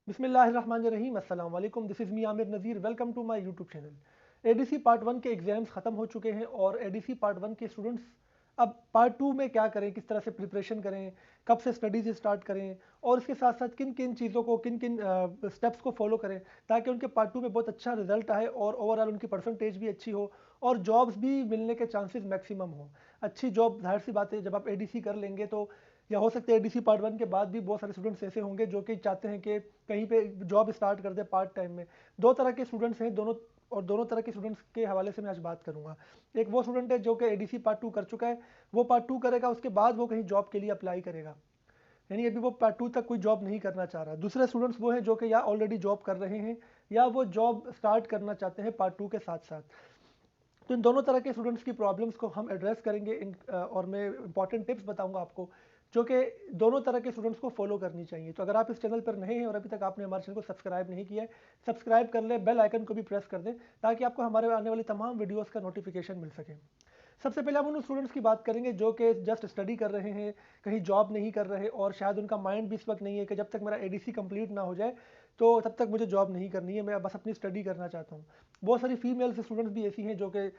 बिस्मिल्लाहिर्रहमानिर्रहीम अस्सलाम वालेकुम। This is me Aamir Nazir. Welcome to my YouTube channel. ADC part 1 के एग्ज़ाम्स ख़त्म हो चुके हैं और एडीसी पार्ट 1 के स्टूडेंट्स अब पार्ट 2 में क्या करें, किस तरह से प्रिपरेशन करें, कब से स्टडीज़ स्टार्ट करें और इसके साथ साथ किन किन चीज़ों को, किन किन स्टेप्स को फॉलो करें ताकि उनके पार्ट 2 में बहुत अच्छा रिजल्ट आए और ओवरऑल उनकी परसेंटेज भी अच्छी हो और जॉब्स भी मिलने के चांसेस मैक्सिमम हो। अच्छी जॉब, जाहिर सी बात है, जब आप एडीसी कर लेंगे तो, या हो सकता है एडीसी पार्ट 1 के बाद भी बहुत सारे स्टूडेंट्स ऐसे होंगे जो कि चाहते हैं कि कहीं पे जॉब स्टार्ट कर दे पार्ट टाइम में। दो तरह के स्टूडेंट्स हैं, दोनों तरह के स्टूडेंट्स के हवाले से मैं आज बात करूंगा। एक वो स्टूडेंट है जो कि एडीसी पार्ट 2 कर चुका है, वो पार्ट 2 करेगा, उसके बाद वो कहीं जॉब के लिए अप्लाई करेगा, यानी अभी वो पार्ट 2 तक कोई जॉब नहीं करना चाह रहा। दूसरे स्टूडेंट्स वो हैं जो कि या ऑलरेडी जॉब कर रहे हैं या वो जॉब स्टार्ट करना चाहते हैं पार्ट 2 के साथ साथ। तो इन दोनों तरह के स्टूडेंट्स की प्रॉब्लम्स को हम एड्रेस करेंगे और मैं इंपॉर्टेंट टिप्स बताऊंगा आपको जो कि दोनों तरह के स्टूडेंट्स को फॉलो करनी चाहिए। तो अगर आप इस चैनल पर नए हैं और अभी तक आपने हमारे चैनल को सब्सक्राइब नहीं किया है, सब्सक्राइब कर लें, बेल आइकन को भी प्रेस कर दें ताकि आपको हमारे आने वाली तमाम वीडियोस का नोटिफिकेशन मिल सके। सबसे पहले हम उन स्टूडेंट्स की बात करेंगे जो कि जस्ट स्टडी कर रहे हैं, कहीं जॉब नहीं कर रहे और शायद उनका माइंड भी इस वक्त नहीं है कि जब तक मेरा एडीसी कंप्लीट ना हो जाए तो तब तक मुझे जॉब नहीं करनी है, मैं बस अपनी स्टडी करना चाहता हूँ। बहुत सारी फीमेल स्टूडेंट्स भी ऐसी हैं जो कि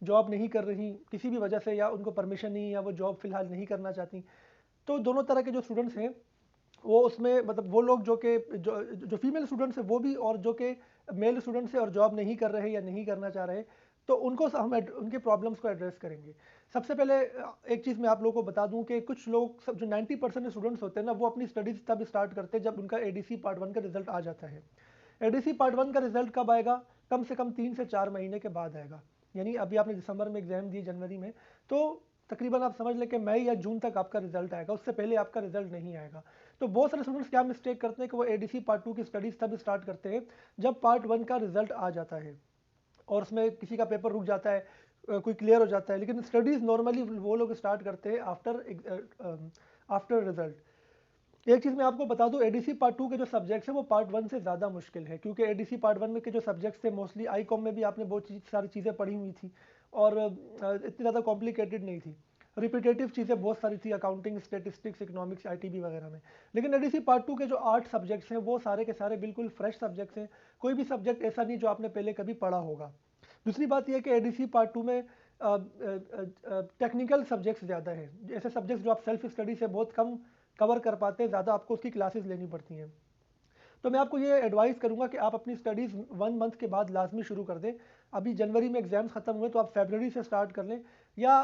जॉब नहीं कर रही किसी भी वजह से, या उनको परमिशन नहीं, या वो जॉब फिलहाल नहीं करना चाहती। तो दोनों तरह के जो स्टूडेंट्स हैं वो उसमें, मतलब वो लोग जो फीमेल स्टूडेंट्स हैं वो भी, और जो कि मेल स्टूडेंट्स हैं और जॉब नहीं कर रहे या नहीं करना चाह रहे, तो उनको हम उनके प्रॉब्लम्स को एड्रेस करेंगे। सबसे पहले एक चीज़ मैं आप लोगों को बता दूं कि कुछ लोग सब जो 90% स्टूडेंट्स होते हैं ना, वो अपनी स्टडीज़ तब स्टार्ट करते हैं जब उनका एडीसी पार्ट 1 का रिजल्ट आ जाता है। एडीसी पार्ट 1 का रिजल्ट कब आएगा? कम से कम 3 से 4 महीने के बाद आएगा। यानी अभी आपने दिसंबर में एग्जाम दिए, जनवरी में, तो तकरीबन आप समझ लें कि मई या जून तक आपका रिजल्ट आएगा, उससे पहले आपका रिजल्ट नहीं आएगा। तो बहुत सारे स्टूडेंट्स क्या मिस्टेक करते हैं कि वो एडीसी पार्ट 2 की स्टडीज तब स्टार्ट करते हैं जब पार्ट 1 का रिजल्ट आ जाता है और उसमें किसी का पेपर रुक जाता है, कोई क्लियर हो जाता है, लेकिन स्टडीज नॉर्मली वो लोग स्टार्ट करते हैं आफ्टर रिजल्ट। एक चीज़ मैं आपको बता दूं, एडीसी पार्ट 2 के जो सब्जेक्ट्स हैं वो पार्ट 1 से ज़्यादा मुश्किल है, क्योंकि एडीसी पार्ट 1 में के जो सब्जेक्ट्स थे मोस्टली आई कॉम में भी आपने बहुत सारी चीज़ें पढ़ी हुई थी और इतनी ज़्यादा कॉम्प्लिकेटेड नहीं थी। रिपीटेटिव चीज़ें बहुत सारी थी, अकाउंटिंग, स्टेटिस्टिक्स, इकोनॉमिक्स, आईटीबी वगैरह में। लेकिन एडीसी पार्ट 2 के जो 8 सब्जेक्ट्स हैं वो सारे के सारे बिल्कुल फ्रेश सब्जेक्ट्स हैं। कोई भी सब्जेक्ट ऐसा नहीं जो आपने पहले कभी पढ़ा होगा। दूसरी बात यह है कि एडीसी पार्ट 2 में टेक्निकल सब्जेक्ट्स ज़्यादा हैं, ऐसे सब्जेक्ट्स जो आप सेल्फ स्टडी से बहुत कम कवर कर पाते हैं, ज़्यादा आपको उसकी क्लासेस लेनी पड़ती हैं। तो मैं आपको ये एडवाइस करूंगा कि आप अपनी स्टडीज़ 1 मंथ के बाद लाजमी शुरू कर दें। अभी जनवरी में एग्जाम्स खत्म हुए तो आप फरवरी से स्टार्ट कर लें, या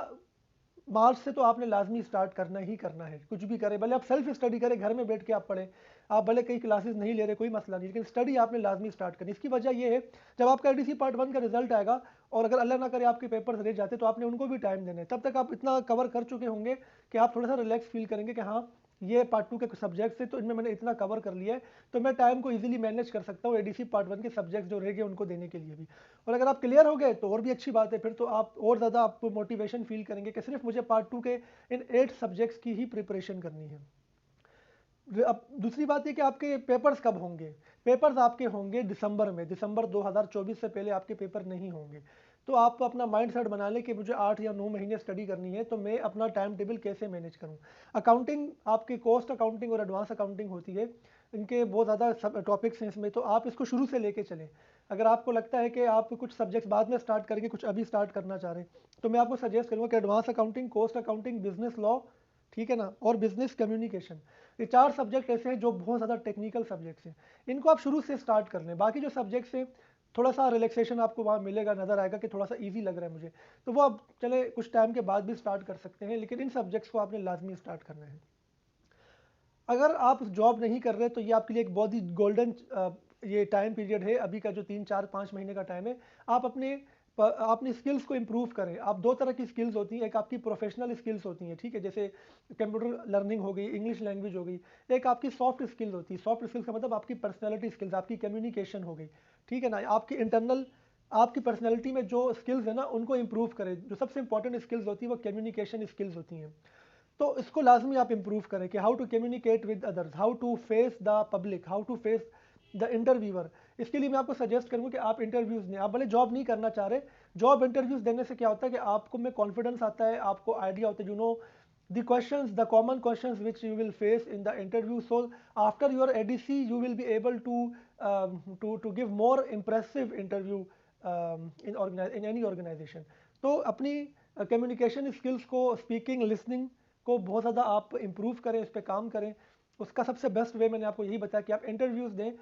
मार्च से तो आपने लाजमी स्टार्ट करना ही करना है। कुछ भी करें, भले आप सेल्फ स्टडी करें, घर में बैठ के आप पढ़ें, आप भले कई क्लासेस नहीं ले रहे, कोई मसला नहीं, लेकिन स्टडी आपने लाजमी स्टार्ट करनी। इसकी वजह यह है, जब आपका एडीसी पार्ट 1 का रिजल्ट आएगा और अगर अल्लाह ना करे आपके पेपर्स रह जाते तो आपने उनको भी टाइम देना है। तब तक आप इतना कवर कर चुके होंगे कि आप थोड़ा सा रिलैक्स फील करेंगे कि हाँ, ये पार्ट 2 के सब्जेक्ट्स है तो इनमें मैंने इतना कवर कर लिया है, तो मैं टाइम को इजीली मैनेज कर सकता हूँ एडीसी पार्ट 1 के सब्जेक्ट्स जो रह गए उनको देने के लिए भी। और अगर आप क्लियर हो गए तो और भी अच्छी बात है, फिर तो आप और ज़्यादा आप मोटिवेशन फील करेंगे कि सिर्फ मुझे पार्ट 2 के इन 8 सब्जेक्ट्स की ही प्रिपरेशन करनी है। अब दूसरी बात ये कि आपके पेपर्स कब होंगे? पेपर्स आपके होंगे दिसंबर में, दिसंबर 2024 से पहले आपके पेपर नहीं होंगे। तो आप अपना माइंड सेट बना लें कि मुझे 8 या 9 महीने स्टडी करनी है, तो मैं अपना टाइम टेबल कैसे मैनेज करूं। अकाउंटिंग, आपकी कॉस्ट अकाउंटिंग और एडवांस अकाउंटिंग होती है, इनके बहुत ज़्यादा सब टॉपिक्स हैं इसमें, तो आप इसको शुरू से लेके चलें। अगर आपको लगता है कि आप कुछ सब्जेक्ट्स बाद में स्टार्ट करेंगे, कुछ अभी स्टार्ट करना चाह रहे हैं, तो मैं आपको सजेस्ट करूँगा कि advance accounting, cost accounting, business law, ठीक है ना, और बिजनेस कम्युनिकेशन, ये 4 सब्जेक्ट ऐसे हैं जो बहुत ज़्यादा टेक्निकल सब्जेक्ट्स हैं। इनको आप शुरू से स्टार्ट कर लें। बाकी जो सब्जेक्ट्स हैं थोड़ा सा रिलैक्सेशन आपको वहाँ मिलेगा, नज़र आएगा कि थोड़ा सा इजी लग रहा है मुझे, तो वो आप चले कुछ टाइम के बाद भी स्टार्ट कर सकते हैं, लेकिन इन सब्जेक्ट्स को आपने लाजमी स्टार्ट करना है। अगर आप जॉब नहीं कर रहे तो ये आपके लिए एक बहुत ही गोल्डन ये टाइम पीरियड है, अभी का जो 3 4 5 महीने का टाइम है। आप अपनी स्किल्स को इम्प्रूव करें। आप दो तरह की स्किल्स होती हैं, एक आपकी प्रोफेशनल स्किल्स होती हैं, ठीक है, जैसे कंप्यूटर लर्निंग हो गई, इंग्लिश लैंग्वेज हो गई। एक आपकी सॉफ्ट स्किल्स होती है, सॉफ्ट स्किल्स का मतलब आपकी पर्सनैलिटी स्किल्स, आपकी कम्युनिकेशन हो गई, ठीक है ना, आपकी इंटरनल, आपकी पर्सनैलिटी में जो स्किल्स है ना उनको इम्प्रूव करें। जो सबसे इंपॉर्टेंट स्किल्स होती है वो कम्युनिकेशन स्किल्स होती हैं, तो इसको लाजमी आप इम्प्रूव करें कि how to communicate with others, how to face the public, how to face the interviewer. इसके लिए मैं आपको सजेस्ट करूंगा कि आप इंटरव्यूज़ दें। आप भले जॉब नहीं करना चाह रहे, जॉब इंटरव्यूज़ देने से क्या होता है कि आपको में कॉन्फिडेंस आता है, आपको आइडिया होता है, the questions, the common questions which you will face in the interview. So after your ADC you will be able to to give more impressive interview in any organization. तो अपनी communication skills को, speaking, listening को बहुत ज़्यादा आप improve करें, इस पर काम करें। उसका सबसे बेस्ट वे मैंने आपको यही बताया कि आप इंटरव्यूज़ दें।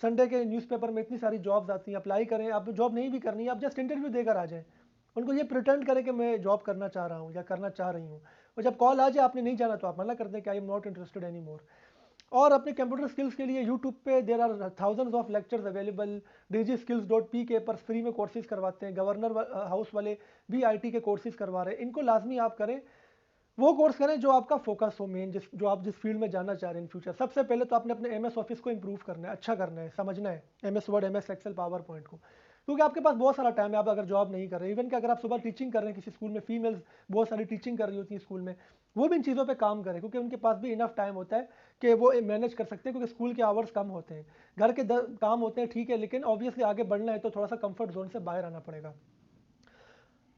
संडे के न्यूज़पेपर में इतनी सारी जॉब्स आती हैं, अप्लाई करें। आप जॉब नहीं भी करनी है, आप जस्ट इंटरव्यू देकर आ जाएं। उनको ये प्रिटेंड करें कि मैं जॉब करना चाह रहा हूँ या करना चाह रही हूँ, और जब कॉल आ जाए आपने नहीं जाना तो आप मना कर दें कि I am not interested any more. और अपने कंप्यूटर स्किल्स के लिए यूट्यूब पे there are thousands of lectures available. DigiSkills.pk पर फ्री में कोर्सेज करवाते हैं। गवर्नर हाउस वाले भी IT के कोर्सेज करवा रहे हैं। इनको लाजमी आप करें, वो कोर्स करें जो आपका फोकस हो, मेन जो आप जिस फील्ड में जाना चाह रहे हैं इन फ्यूचर। सबसे पहले तो आपने अपने MS ऑफिस को इंप्रूव करना है, अच्छा करना है, समझना है MS word, MS excel, power point को, क्योंकि आपके पास बहुत सारा टाइम है। आप अगर जॉब नहीं कर रहे, इवन कि अगर आप सुबह टीचिंग कर रहे हैं किसी स्कूल में, फीमेल्स बहुत सारी टीचिंग कर रही होती हैं स्कूल में, वो भी इन चीज़ों पे काम करें, क्योंकि उनके पास भी इनफ टाइम होता है कि वो मैनेज कर सकते हैं, क्योंकि स्कूल के आवर्स कम होते हैं, घर के काम होते हैं, ठीक है, लेकिन ऑब्वियसली आगे बढ़ना है तो थोड़ा सा कंफर्ट जोन से बाहर आना पड़ेगा।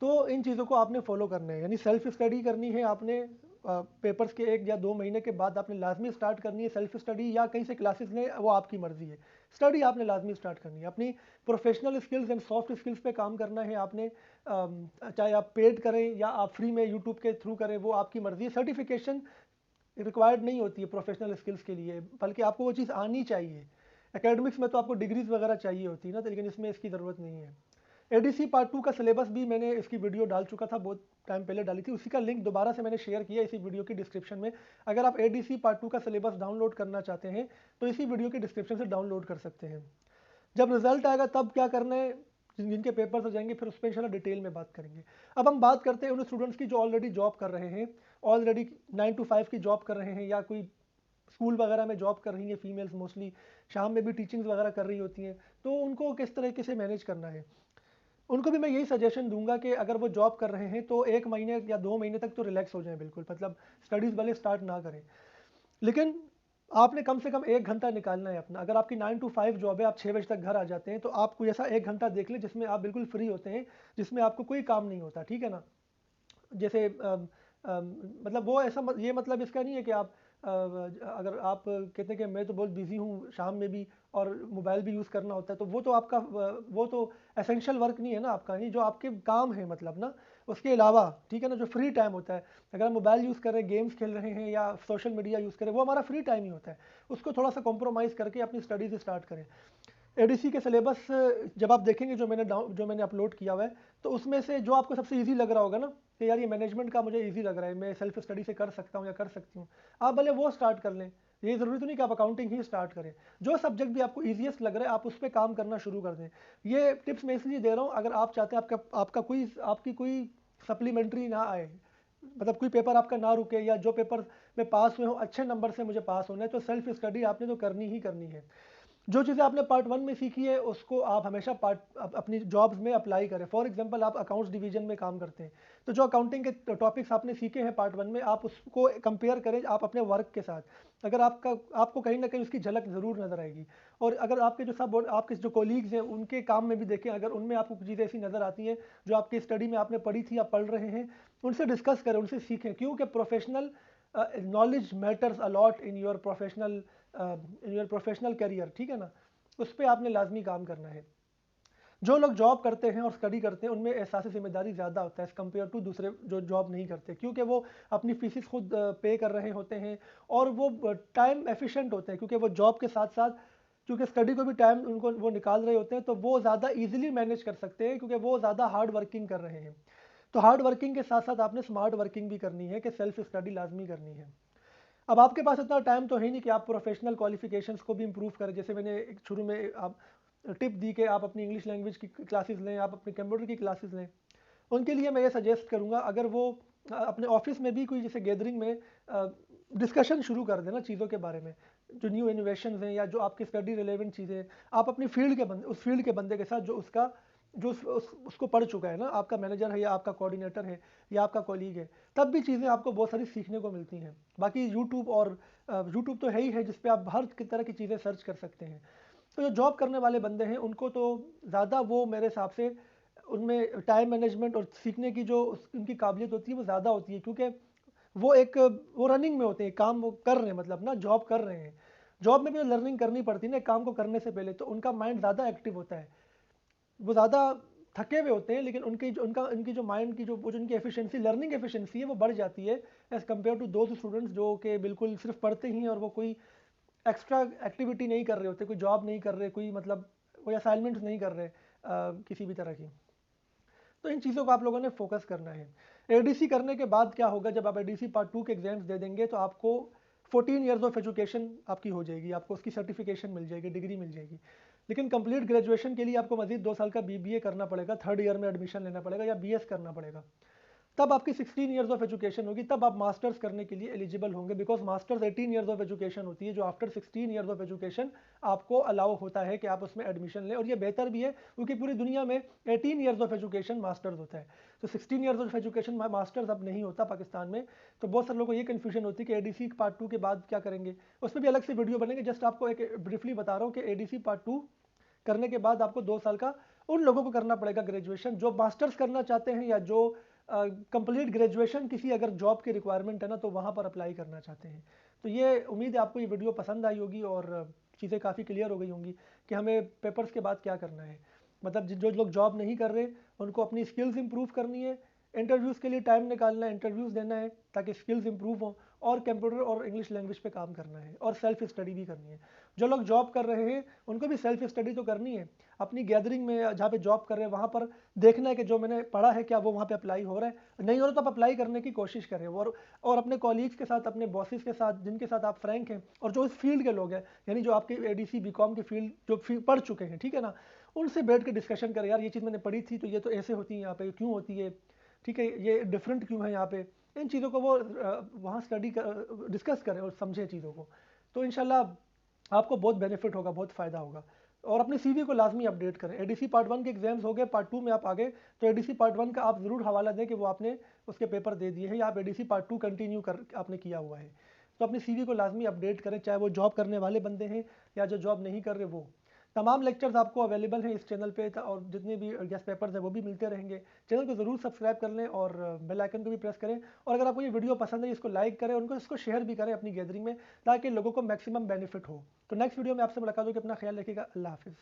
तो इन चीज़ों को आपने फॉलो करना है, यानी सेल्फ स्टडी करनी है आपने। पेपर्स के 1 या 2 महीने के बाद आपने लाजमी स्टार्ट करनी है सेल्फ स्टडी, या कहीं से क्लासेस लें, वो आपकी मर्जी है। स्टडी आपने लाजमी स्टार्ट करनी है। अपनी professional skills and soft skills पे काम करना है आपने। चाहे आप पेड करें या आप फ्री में यूट्यूब के थ्रू करें, वो आपकी मर्जी है। सर्टिफिकेशन रिक्वायर्ड नहीं होती है प्रोफेशनल स्किल्स के लिए, बल्कि आपको वो चीज़ आनी चाहिए। एकेडमिक्स में तो आपको डिग्रीज वगैरह चाहिए होती है ना, तो लेकिन इसमें इसकी ज़रूरत नहीं है। ADC पार्ट 2 का सिलेबस भी मैंने इसकी वीडियो डाल चुका था, बहुत टाइम पहले डाली थी। उसी का लिंक दोबारा से मैंने शेयर किया इसी वीडियो की डिस्क्रिप्शन में। अगर आप ADC पार्ट 2 का सिलेबस डाउनलोड करना चाहते हैं तो इसी वीडियो की डिस्क्रिप्शन से डाउनलोड कर सकते हैं। जब रिजल्ट आएगा तब क्या करना है, जिनके पेपर्स हो जाएंगे फिर उस पर इंशाल्लाह डिटेल में बात करेंगे। अब हम बात करते हैं उन स्टूडेंट्स की जो ऑलरेडी जॉब कर रहे हैं, ऑलरेडी 9 to 5 की जॉब कर रहे हैं, या कोई स्कूल वगैरह में जॉब कर रही हैं, फीमेल्स मोस्टली शाम में भी टीचिंग्स वगैरह कर रही होती हैं। तो उनको किस तरीके से मैनेज करना है, उनको भी मैं यही सजेशन दूंगा कि अगर वो जॉब कर रहे हैं तो 1 महीने या 2 महीने तक तो रिलैक्स हो जाएं बिल्कुल, मतलब स्टडीज़ वाले स्टार्ट ना करें। लेकिन आपने कम से कम 1 घंटा निकालना है अपना। अगर आपकी 9 to 5 जॉब है, आप 6 बजे तक घर आ जाते हैं, तो आप कोई ऐसा 1 घंटा देख लें जिसमें आप बिल्कुल फ्री होते हैं, जिसमें आपको कोई काम नहीं होता, ठीक है ना। जैसे मतलब वो ऐसा ये मतलब इसका नहीं है कि आप अगर आप कहते हैं कि मैं तो बहुत बिजी हूँ शाम में भी और मोबाइल भी यूज़ करना होता है, तो वो तो आपका वो तो एसेंशियल वर्क नहीं है ना आपका, नहीं, जो आपके काम है मतलब ना, उसके अलावा, ठीक है ना, जो फ्री टाइम होता है, अगर हम मोबाइल यूज़ कर रहे हैं, गेम्स खेल रहे हैं या सोशल मीडिया यूज़ करें, वो हमारा फ्री टाइम ही होता है। उसको थोड़ा सा कॉम्प्रोमाइज़ करके अपनी स्टडीज़ स्टार्ट करें। ADC के सिलेबस जब आप देखेंगे जो मैंने अपलोड किया हुआ है, तो उसमें से जो आपको सबसे इजी लग रहा होगा ना कि यार ये मैनेजमेंट का मुझे इजी लग रहा है, मैं सेल्फ स्टडी से कर सकता हूँ या कर सकती हूँ, आप भले वो स्टार्ट कर लें। ये ज़रूरी तो नहीं कि आप अकाउंटिंग ही स्टार्ट करें। जो सब्जेक्ट भी आपको ईजीएस्ट लग रहा है आप उस पर काम करना शुरू कर दें। ये टिप्स मैं इसलिए दे रहा हूँ, अगर आप चाहते हैं आपकी कोई सप्लीमेंट्री ना आए, मतलब कोई पेपर आपका ना रुके, या जो पेपर में पास हुए हो अच्छे नंबर से मुझे पास होना है, तो सेल्फ स्टडी आपने तो करनी ही करनी है। जो चीज़ें आपने पार्ट 1 में सीखी है उसको आप हमेशा अपनी जॉब्स में अप्लाई करें। फॉर एग्जांपल आप अकाउंट्स डिवीजन में काम करते हैं, तो जो अकाउंटिंग के टॉपिक्स आपने सीखे हैं पार्ट 1 में, आप उसको कंपेयर करें आप अपने वर्क के साथ। अगर आपको कहीं ना कहीं उसकी झलक ज़रूर नज़र आएगी। और अगर आपके जो कोलीग्स हैं उनके काम में भी देखें, अगर उनमें आपको कुछ चीज़ें ऐसी नज़र आती हैं जो आपकी स्टडी में आपने पढ़ी थी या पढ़ रहे हैं, उनसे डिस्कस करें, उनसे सीखें, क्योंकि professional knowledge matters a lot in your professional career, ठीक है ना। उस पर आपने लाजमी काम करना है। जो लोग जॉब करते हैं और स्टडी करते हैं उनमें एहसास ज़िम्मेदारी ज़्यादा होता है एज़ कम्पेयर टू दूसरे जो जॉब नहीं करते, क्योंकि वो अपनी फीसिस खुद पे कर रहे होते हैं और वो टाइम एफिशिएंट होते हैं, क्योंकि वो जॉब के साथ साथ क्योंकि स्टडी को भी टाइम उनको वो निकाल रहे होते हैं, तो वो ज़्यादा ईजिली मैनेज कर सकते हैं, क्योंकि वो ज़्यादा हार्ड वर्किंग कर रहे हैं। तो हार्ड वर्किंग के साथ साथ आपने स्मार्ट वर्किंग भी करनी है कि सेल्फ स्टडी लाजमी करनी है। अब आपके पास इतना टाइम तो है नहीं कि आप प्रोफेशनल क्वालिफिकेशंस को भी इंप्रूव करें। जैसे मैंने एक शुरू में आप टिप दी कि आप अपनी इंग्लिश लैंग्वेज की क्लासेस लें, आप अपने कंप्यूटर की क्लासेस लें। उनके लिए मैं ये सजेस्ट करूँगा, अगर वो अपने ऑफिस में भी कोई जैसे गैदरिंग में डिस्कशन शुरू कर देना चीज़ों के बारे में, जो न्यू इनोवेशंस हैं या जो आपकी स्टडी रिलेवेंट चीज़ें, आप अपनी उस फील्ड के बंदे के साथ जो उसको पढ़ चुका है ना, आपका मैनेजर है या आपका कोऑर्डिनेटर है या आपका कॉलीग है, तब भी चीज़ें आपको बहुत सारी सीखने को मिलती हैं। बाकी यूट्यूब तो है ही है जिस पे आप हर तरह की चीज़ें सर्च कर सकते हैं। तो जो जॉब करने वाले बंदे हैं उनको तो ज़्यादा वो मेरे हिसाब से उनमें टाइम मैनेजमेंट और सीखने की जो उनकी काबिलियत होती है वो ज़्यादा होती है, क्योंकि वो रनिंग में होते हैं, काम वो कर रहे हैं, मतलब ना जॉब कर रहे हैं। जॉब में भी लर्निंग करनी पड़ती है ना काम को करने से पहले, तो उनका माइंड ज़्यादा एक्टिव होता है, वो ज़्यादा थके हुए होते हैं, लेकिन उनकी जो माइंड की जो उनकी एफिशिएंसी, लर्निंग एफिशिएंसी है, वो बढ़ जाती है as compare to those students जो कि बिल्कुल सिर्फ पढ़ते ही हैं और वो कोई एक्स्ट्रा एक्टिविटी नहीं कर रहे होते, कोई जॉब नहीं कर रहे, कोई मतलब कोई असाइनमेंट्स नहीं कर रहे किसी भी तरह की। तो इन चीज़ों को आप लोगों ने फोकस करना है। एडीसी करने के बाद क्या होगा, जब आप एडीसी पार्ट 2 के एग्जाम्स दे देंगे तो आपको 14 ईयर्स ऑफ एजुकेशन आपकी हो जाएगी, आपको उसकी सर्टिफिकेशन मिल जाएगी, डिग्री मिल जाएगी। लेकिन कंप्लीट ग्रेजुएशन के लिए आपको मजीद 2 साल का बीबीए करना पड़ेगा, थर्ड ईयर में एडमिशन लेना पड़ेगा या बीएस करना पड़ेगा। तब आपकी 16 ईयर्स ऑफ एजुकेशन होगी, तब आप मास्टर्स करने के लिए एलिजिबल होंगे, because masters 18 years of education होती है, जो आफ्टर 16 ईयर्स ऑफ एजुकेशन आपको अलाउ होता है कि आप उसमें एडमिशन लें। और ये बेहतर भी है क्योंकि पूरी दुनिया में 18 ईयर्स ऑफ एजुकेशन मास्टर्स होता है, तो 16 ईयर्स ऑफ एजुकेशन मास्टर्स अब नहीं होता पाकिस्तान में। तो बहुत सारे लोगों को ये कन्फ्यूजन होती है कि एडीसी पार्ट 2 के बाद क्या करेंगे, उसमें भी अलग से वीडियो बनेंगे। जस्ट आपको एक ब्रीफली बता रहा हूँ कि एडीसी पार्ट 2 करने के बाद आपको 2 साल का उन लोगों को करना पड़ेगा ग्रेजुएशन जो मास्टर्स करना चाहते हैं, या जो कंप्लीट ग्रेजुएशन किसी अगर जॉब की रिक्वायरमेंट है ना, तो वहाँ पर अप्लाई करना चाहते हैं। तो ये उम्मीद है आपको ये वीडियो पसंद आई होगी और चीज़ें काफ़ी क्लियर हो गई होंगी कि हमें पेपर्स के बाद क्या करना है। मतलब जो लोग जॉब नहीं कर रहे उनको अपनी स्किल्स इंप्रूव करनी है, इंटरव्यूज़ के लिए टाइम निकालना है, इंटरव्यूज़ देना है ताकि स्किल्स इंप्रूव हों, और कंप्यूटर और इंग्लिश लैंग्वेज पे काम करना है, और सेल्फ स्टडी भी करनी है। जो लोग जॉब कर रहे हैं उनको भी सेल्फ स्टडी तो करनी है, अपनी गैदरिंग में जहाँ पे जॉब कर रहे हैं वहाँ पर देखना है कि जो मैंने पढ़ा है क्या वो वहाँ पे अप्लाई हो रहा है, नहीं हो रहा तो आप अप्लाई करने की कोशिश करें। और अपने कॉलीग्स के साथ, अपने बॉसेस के साथ, जिनके साथ आप फ्रैंक हैं और जो इस फील्ड के लोग हैं, यानी जो आपके एडीसी बीकॉम की फील्ड जो पढ़ चुके हैं, ठीक है ना, उनसे बैठ के डिस्कशन करें, यार ये चीज़ मैंने पढ़ी थी तो ये तो ऐसे होती है यहाँ पे, क्यों होती है, ठीक है, ये डिफरेंट क्यों है यहाँ पे। इन चीज़ों को वो वहाँ स्टडी कर डिस्कस करें और समझें चीज़ों को। तो इंशाल्लाह आपको बहुत बेनिफिट होगा, बहुत फ़ायदा होगा। और अपने सीवी को लाजमी अपडेट करें। एडीसी पार्ट 1 के एग्जाम्स हो गए, पार्ट 2 में आप आ गए, तो एडीसी पार्ट 1 का आप ज़रूर हवाला दें कि वो आपने उसके पेपर दे दिए हैं या आप एडीसी पार्ट 2 कंटिन्यू कर आपने किया हुआ है। तो अपनी सीवी को लाजमी अपडेट करें, चाहे वो जॉब करने वाले बंदे हैं या जो जॉब नहीं कर रहे वो। तमाम लेक्चर्स आपको अवेलेबल हैं इस चैनल पे, और जितने भी गेस्ट पेपर्स हैं वो भी मिलते रहेंगे। चैनल को ज़रूर सब्सक्राइब कर लें और बेल आइकन को भी प्रेस करें। और अगर आपको ये वीडियो पसंद है इसको लाइक करें, उनको इसको शेयर भी करें अपनी गैदरिंग में, ताकि लोगों को मैक्सिमम बेनिफिट हो। तो नेक्स्ट वीडियो में आपसे मुलाकात होगी, अपना ख्याल रखिएगा, अल्लाह हाफिज़।